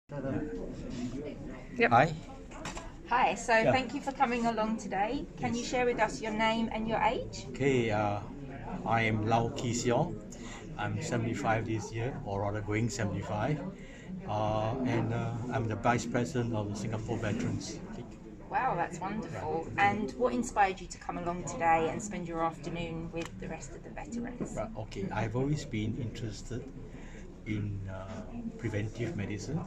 Yep. Hi. Hi, so thank you for coming along today. Can you share with us your name and your age? Okay, I am Lau Kee Siong. I'm 75 this year, or rather going 75. And I'm the Vice President of the Singapore Veterans League. Wow, that's wonderful. And what inspired you to come along today and spend your afternoon with the rest of the veterans? Right, okay, I've always been interested in preventive medicine,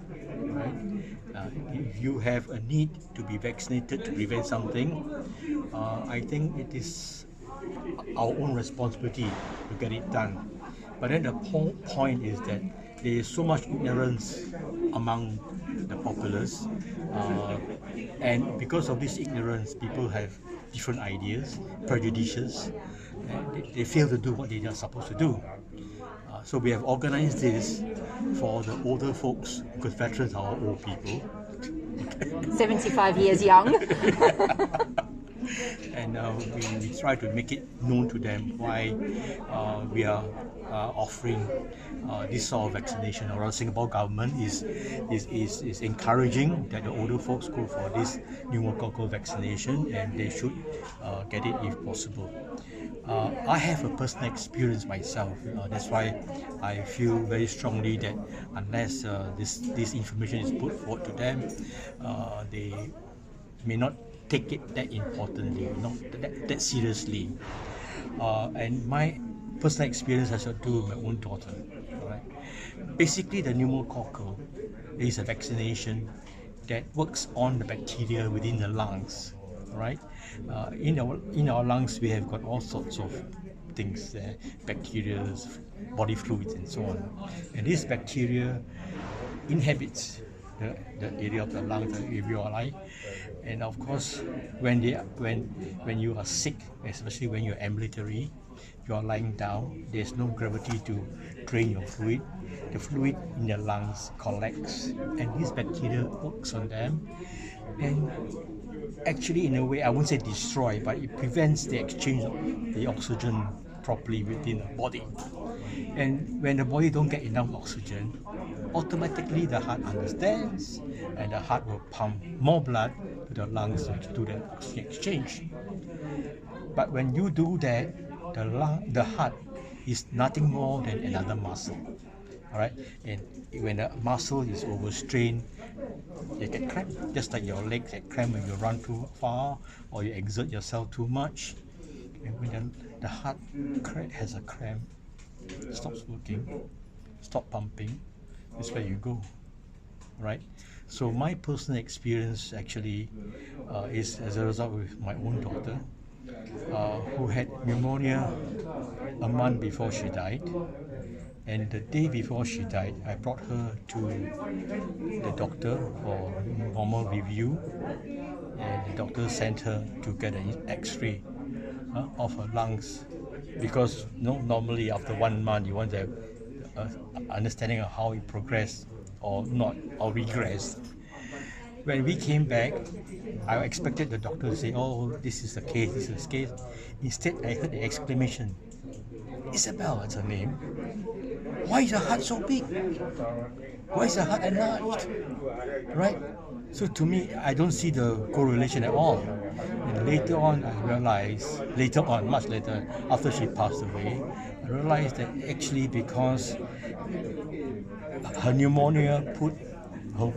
right? If you have a need to be vaccinated to prevent something, I think it is our own responsibility to get it done. But then the point is that there is so much ignorance among the populace, and because of this ignorance, people have different ideas, prejudices, and they fail to do what they are supposed to do. So we have organized this for the older folks, because veterans are all old people. 75 years young. And we try to make it known to them why we are offering this sort of vaccination. Or Singapore government is encouraging that the older folks go for this pneumococcal vaccination, and they should get it if possible. I have a personal experience myself. That's why I feel very strongly that unless this information is put forward to them, they may not take it that importantly, not that seriously. And my personal experience has to do with my own daughter. Right? Basically, the pneumococcal is a vaccination that works on the bacteria within the lungs. Right? In our lungs, we have got all sorts of things, bacteria, body fluids, and so on. And this bacteria inhabits the area of the lungs, the alveoli, and of course, when you are sick, especially when you're ambulatory, you are lying down. There's no gravity to drain your fluid. The fluid in the lungs collects, and this bacteria works on them, and actually, in a way, I won't say destroy, but it prevents the exchange of the oxygen properly within the body. And when the body don't get enough oxygen, automatically the heart understands, and the heart will pump more blood to the lungs to do the oxygen exchange. But when you do that, the heart is nothing more than another muscle. All right, and when the muscle is overstrained, you get cramp, just like your legs get cramp when you run too far or you exert yourself too much. And when the heart has a cramp, stops working, stop pumping, that's where you go, right? So my personal experience actually is as a result with my own daughter, who had pneumonia a month before she died. And the day before she died, I brought her to the doctor for normal review, and the doctor sent her to get an X-ray of her lungs, because normally after 1 month you want to have understanding of how it progressed or not, or regressed. When we came back, I expected the doctor to say, "Oh, this is the case, this is the case." Instead, I heard the exclamation, "Isabel," that's her name. "Why is her heart so big? Why is her heart enlarged?" Right? So to me, I don't see the correlation at all. And later on, I realized, much later, after she passed away, I realized that actually because her pneumonia put her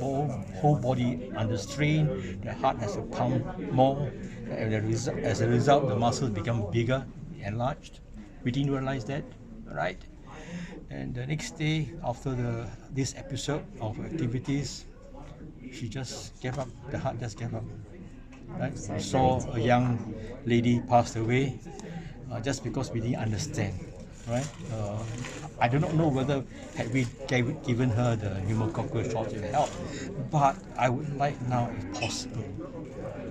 whole body under strain, the heart has to pump more, and as a result, the muscles become bigger, enlarged. We didn't realize that, right? And the next day, after this episode of activities, she just gave up. The heart just gave up. Right? We saw a young lady passed away just because we didn't understand. Right? I do not know whether had we given her the pneumococcal shot it helped, but I would like now, if possible,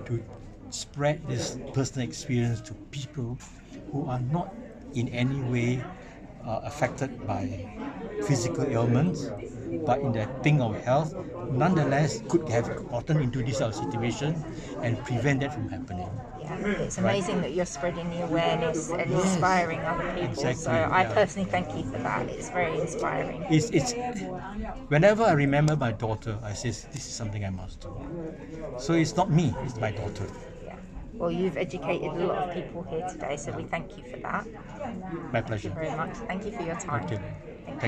to spread this personal experience to people who are not in any way affected by physical ailments, but in the pink of health, nonetheless could have gotten into this situation and prevent that from happening. Yeah, it's amazing that you're spreading the awareness and inspiring other people. Exactly, So I yeah. personally thank you for that. It's very inspiring. It's whenever I remember my daughter, I say this is something I must do. So it's not me, it's my daughter. Yeah. Well, you've educated a lot of people here today, so we thank you for that. My pleasure. Thank you very much. Thank you for your time. Okay. Thank you. Thank